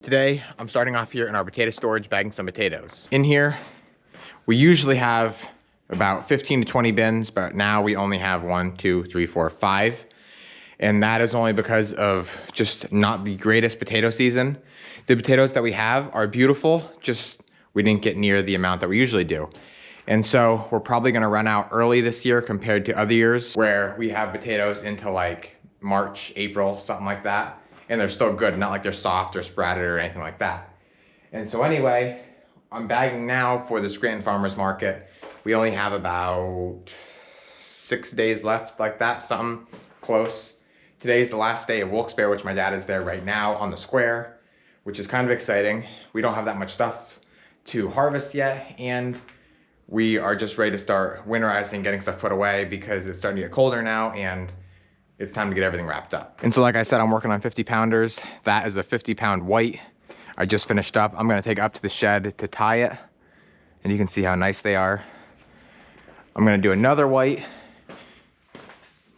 Today, I'm starting off here in our potato storage bagging some potatoes. In here, we usually have about 15 to 20 bins, but now we only have 1, 2, 3, 4, 5. And that is only because of just not the greatest potato season. The potatoes that we have are beautiful, just we didn't get near the amount that we usually do. And so we're probably gonna run out early this year compared to other years where we have potatoes into like March, April, something like that. And they're still good, not like they're soft or sprouted or anything like that. And so anyway, I'm bagging now for the Scranton Farmers Market. We only have about 6 days left, like that, something close. Today's the last day of Wilkes-Barre, which my dad is there right now on the square, which is kind of exciting. We don't have that much stuff to harvest yet, and we are just ready to start winterizing, getting stuff put away because it's starting to get colder now, and it's time to get everything wrapped up. And so like I said, I'm working on 50 pounders. That is a 50-pound white. I just finished up. I'm gonna take it up to the shed to tie it. And you can see how nice they are. I'm gonna do another white.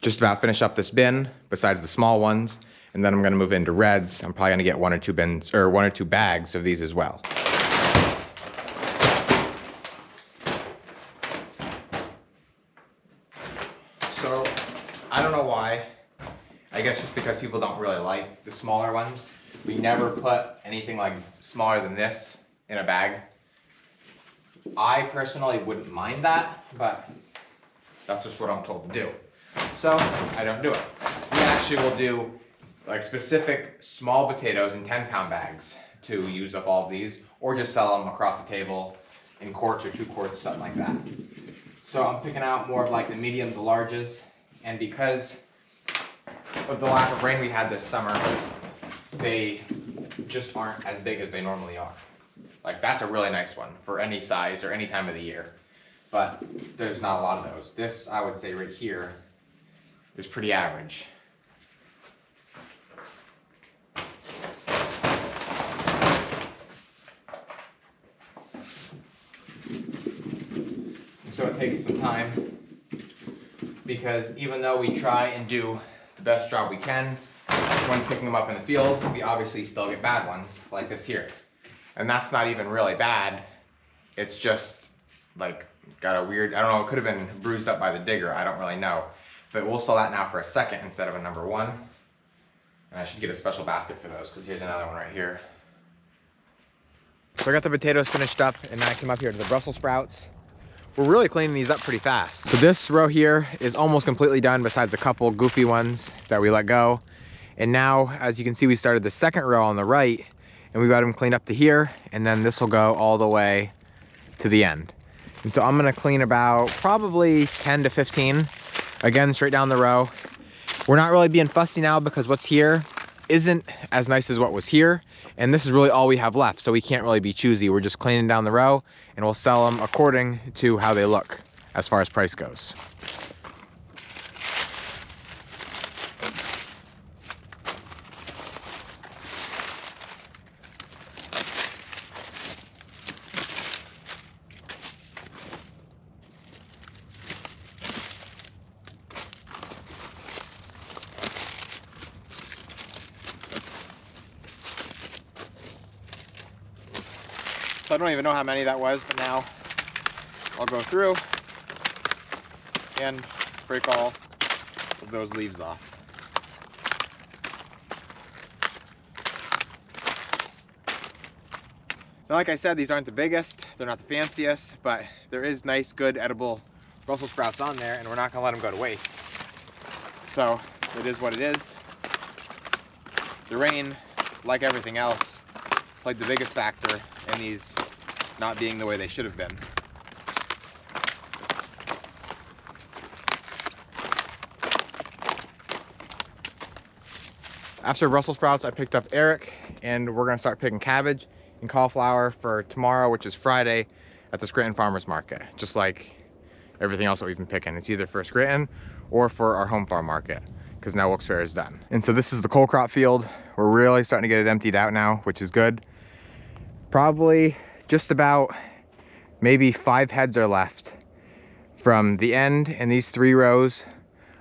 Just about finish up this bin, besides the small ones. And then I'm gonna move into reds. I'm probably gonna get 1 or 2 bins, or 1 or 2 bags of these as well. So, I don't know why. I guess just because people don't really like the smaller ones. We never put anything like smaller than this in a bag. I personally wouldn't mind that, but that's just what I'm told to do. So I don't do it. We actually will do like specific small potatoes in 10-pound bags to use up all of these, or just sell them across the table in quarts or 2 quarts, something like that. So I'm picking out more of like the medium to larges, and because of the lack of rain we had this summer, they just aren't as big as they normally are. Like that's a really nice one for any size or any time of the year, but there's not a lot of those. This, I would say right here, is pretty average. So it takes some time, because even though we try and do the best job we can when picking them up in the field, we obviously still get bad ones like this here. And that's not even really bad. It's just like got a weird, I don't know, it could have been bruised up by the digger, I don't really know. But we'll sell that now for a second instead of a number 1. And I should get a special basket for those, because here's another one right here. So I got the potatoes finished up, and now I came up here to the Brussels sprouts. We're really cleaning these up pretty fast. So this row here is almost completely done, besides a couple goofy ones that we let go. And now, as you can see, we started the second row on the right, and we got them cleaned up to here, and then this will go all the way to the end. And so I'm gonna clean about probably 10 to 15, again, straight down the row. We're not really being fussy now because what's here isn't as nice as what was here, and this is really all we have left, so we can't really be choosy. We're just cleaning down the row, and we'll sell them according to how they look as far as price goes. So I don't even know how many that was, but now I'll go through and break all of those leaves off. Now, like I said, these aren't the biggest, they're not the fanciest, but there is nice, good, edible Brussels sprouts on there, and we're not gonna let them go to waste. So it is what it is. The rain, like everything else, played the biggest factor in these not being the way they should have been. After Brussels sprouts, I picked up Eric, and we're gonna start picking cabbage and cauliflower for tomorrow, which is Friday, at the Scranton Farmers Market. Just like everything else that we've been picking. It's either for Scranton or for our home farm market, because now Wilkes-Barre is done. And so this is the coal crop field. We're really starting to get it emptied out now, which is good. Probably just about maybe 5 heads are left from the end in these 3 rows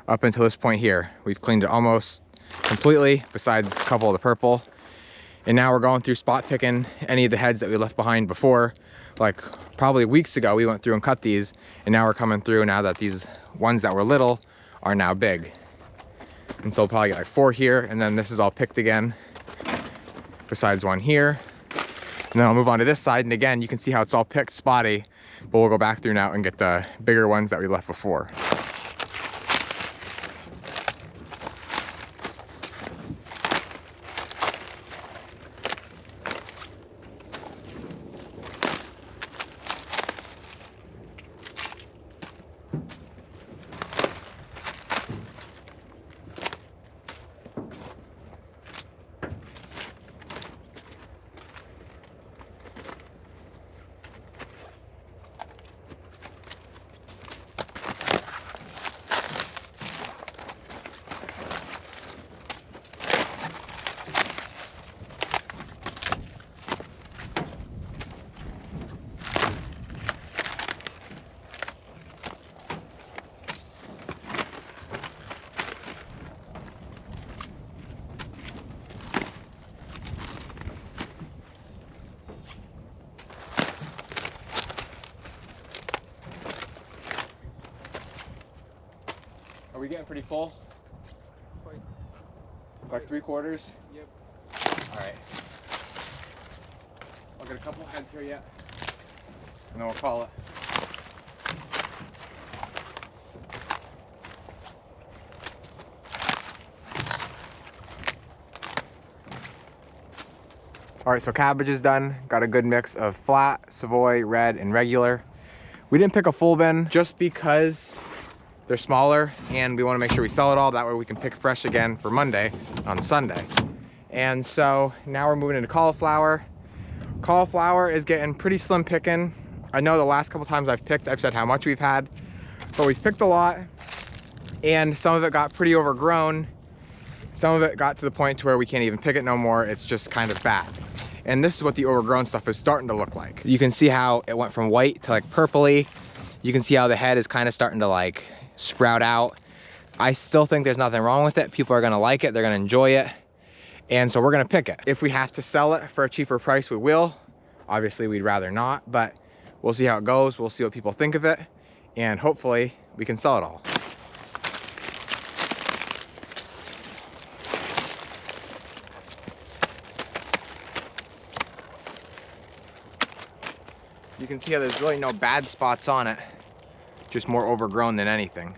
up until this point here. We've cleaned it almost completely, besides a couple of the purple. And now we're going through spot picking any of the heads that we left behind before. Like probably weeks ago, we went through and cut these, and now we're coming through now that these ones that were little are now big. And so we'll probably get like 4 here, and then this is all picked again, besides one here. And then I'll move on to this side, and again, you can see how it's all picked spotty, but we'll go back through now and get the bigger ones that we left before. Are we getting pretty full? Like 3/4? Yep. All right. I'll get a couple heads here yet, and then we'll call it. All right, so cabbage is done. Got a good mix of flat, Savoy, red, and regular. We didn't pick a full bin just because they're smaller and we want to make sure we sell it all. That way we can pick fresh again for Monday on Sunday. And so now we're moving into cauliflower. Cauliflower is getting pretty slim picking. I know the last couple times I've picked, I've said how much we've had, but we've picked a lot, and some of it got pretty overgrown. Some of it got to the point to where we can't even pick it no more. It's just kind of bad. And this is what the overgrown stuff is starting to look like. You can see how it went from white to like purpley. You can see how the head is kind of starting to like sprout out. I still think there's nothing wrong with it. People are gonna like it, they're gonna enjoy it. And so we're gonna pick it. If we have to sell it for a cheaper price, we will. Obviously, we'd rather not, but we'll see how it goes. We'll see what people think of it, and hopefully we can sell it all. You can see how there's really no bad spots on it, just more overgrown than anything.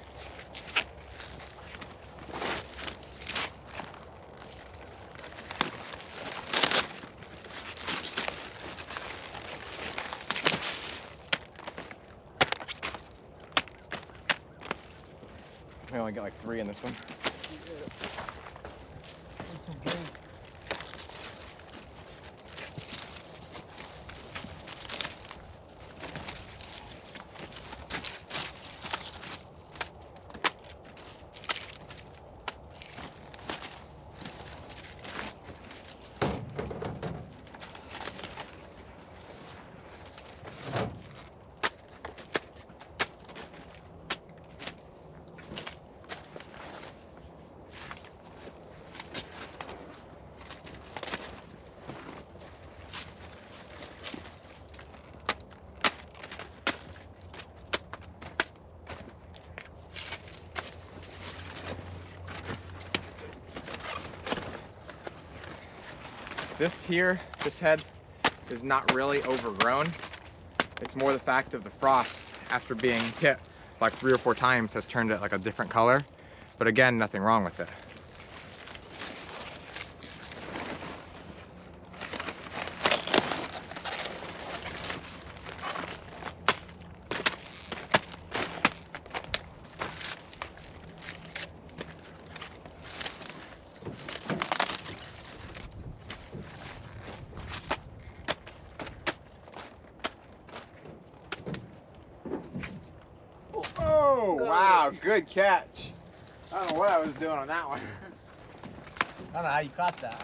We only get like 3 in this one. This head is not really overgrown. It's more the fact of the frost after being hit like 3 or 4 times has turned it like a different color. But again, nothing wrong with it. Oh, wow, good catch. I don't know what I was doing on that one. I don't know how you caught that.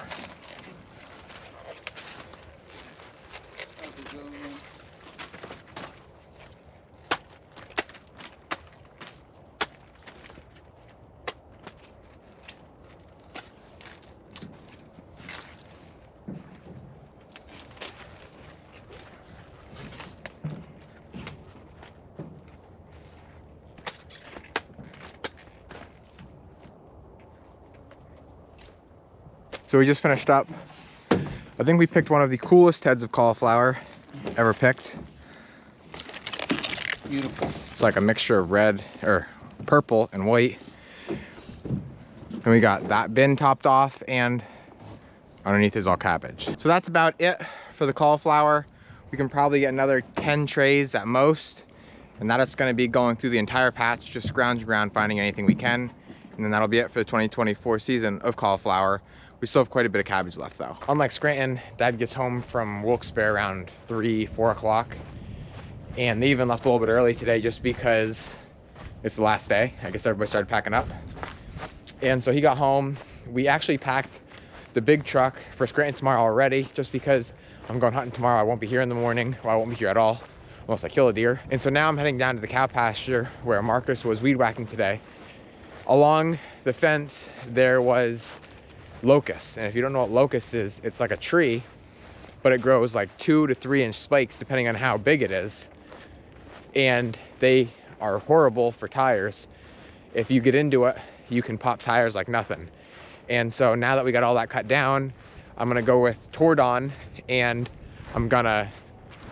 So we just finished up. I think we picked one of the coolest heads of cauliflower ever picked. Beautiful. It's like a mixture of red or purple and white. And we got that bin topped off, and underneath is all cabbage. So that's about it for the cauliflower. We can probably get another 10 trays at most, and that is going to be going through the entire patch, just scrounging around, finding anything we can. And then that'll be it for the 2024 season of cauliflower. We still have quite a bit of cabbage left though. Unlike Scranton, Dad gets home from Wilkes-Barre around 3, 4 o'clock. And they even left a little bit early today just because it's the last day. I guess everybody started packing up. And so he got home. We actually packed the big truck for Scranton tomorrow already, just because I'm going hunting tomorrow. I won't be here in the morning. Well, I won't be here at all unless I kill a deer. And so now I'm heading down to the cow pasture where Marcus was weed whacking today. Along the fence, there was locust. And if you don't know what locust is, it's like a tree, but it grows like 2 to 3 inch spikes depending on how big it is. And they are horrible for tires. If you get into it, you can pop tires like nothing. And so now that we got all that cut down, I'm gonna go with Tordon and I'm gonna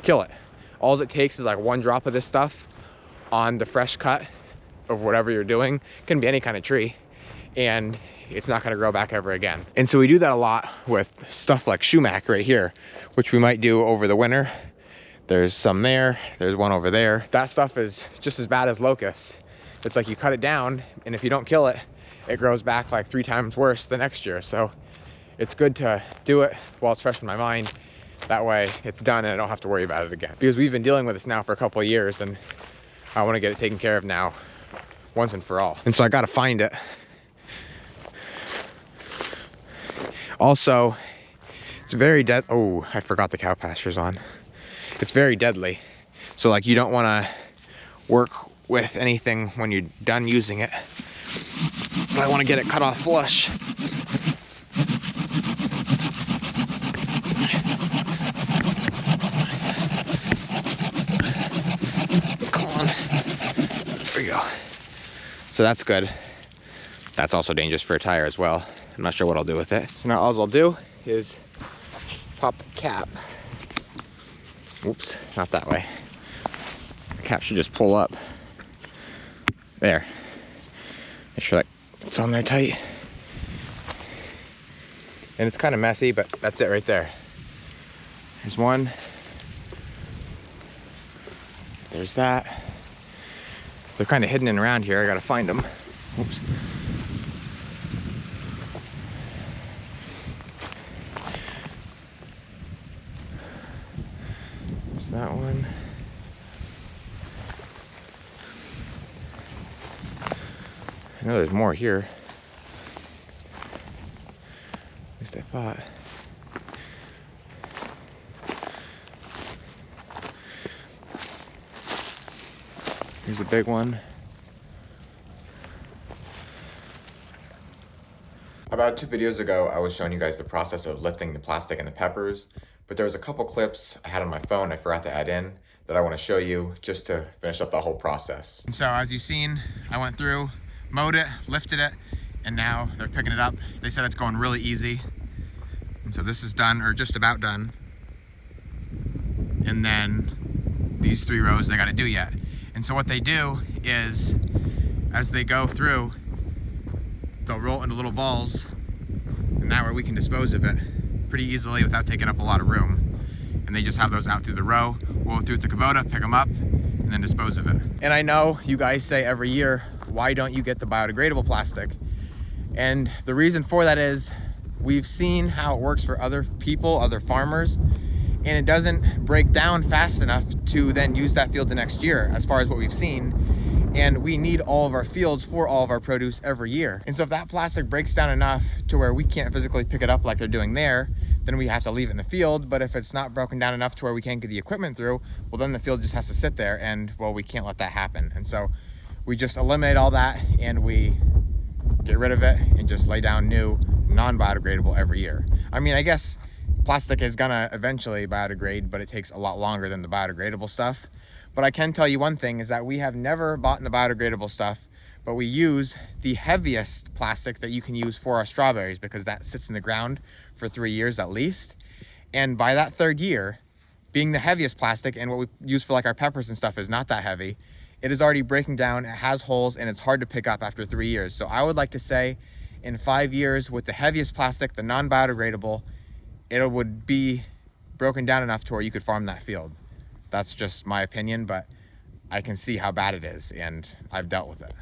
kill it. All it takes is like 1 drop of this stuff on the fresh cut of whatever you're doing. It can be any kind of tree, and it's not gonna grow back ever again. And so we do that a lot with stuff like sumac right here, which we might do over the winter. There's some there, there's one over there. That stuff is just as bad as locust. It's like you cut it down, and if you don't kill it, it grows back like 3 times worse the next year. So it's good to do it while it's fresh in my mind. That way it's done and I don't have to worry about it again. Because we've been dealing with this now for a couple of years, and I want to get it taken care of now once and for all. And so I got to find it. Also, it's very dead. Oh, I forgot the cow pasture's on. It's very deadly. So like you don't want to work with anything when you're done using it. But I want to get it cut off flush. Come on. There we go. So that's good. That's also dangerous for a tire as well. I'm not sure what I'll do with it. So now all I'll do is pop the cap. Oops, not that way. The cap should just pull up. There. Make sure that it's on there tight. And it's kind of messy, but that's it right there. There's one. There's that. They're kind of hidden in around here. I gotta find them. Oops. There's that one. I know there's more here. At least I thought. Here's a big one. About 2 videos ago, I was showing you guys the process of lifting the plastic and the peppers, but there was a couple clips I had on my phone I forgot to add in that I want to show you just to finish up the whole process. And so as you've seen, I went through, mowed it, lifted it, and now they're picking it up. They said it's going really easy. And so this is done, or just about done. And then these 3 rows they got to do yet. And so what they do is, as they go through, they'll roll it into little balls, and that way we can dispose of it pretty easily without taking up a lot of room. And they just have those out through the row. We'll go through with the Kubota, pick them up, and then dispose of it. And I know you guys say every year, why don't you get the biodegradable plastic? And the reason for that is we've seen how it works for other people, other farmers, and it doesn't break down fast enough to then use that field the next year, as far as what we've seen. And we need all of our fields for all of our produce every year. And so if that plastic breaks down enough to where we can't physically pick it up like they're doing there, then we have to leave it in the field. But if it's not broken down enough to where we can't get the equipment through, well, then the field just has to sit there, and well, we can't let that happen. And so we just eliminate all that and we get rid of it and just lay down new non-biodegradable every year. I mean, I guess plastic is gonna eventually biodegrade, but it takes a lot longer than the biodegradable stuff. But I can tell you one thing is that we have never bought in the biodegradable stuff but we use the heaviest plastic that you can use for our strawberries because that sits in the ground for 3 years at least. And by that 3rd year, being the heaviest plastic, and what we use for like our peppers and stuff is not that heavy, it is already breaking down, it has holes, and it's hard to pick up after 3 years. So I would like to say in 5 years with the heaviest plastic, the non-biodegradable, it would be broken down enough to where you could farm that field. That's just my opinion, but I can see how bad it is, and I've dealt with it.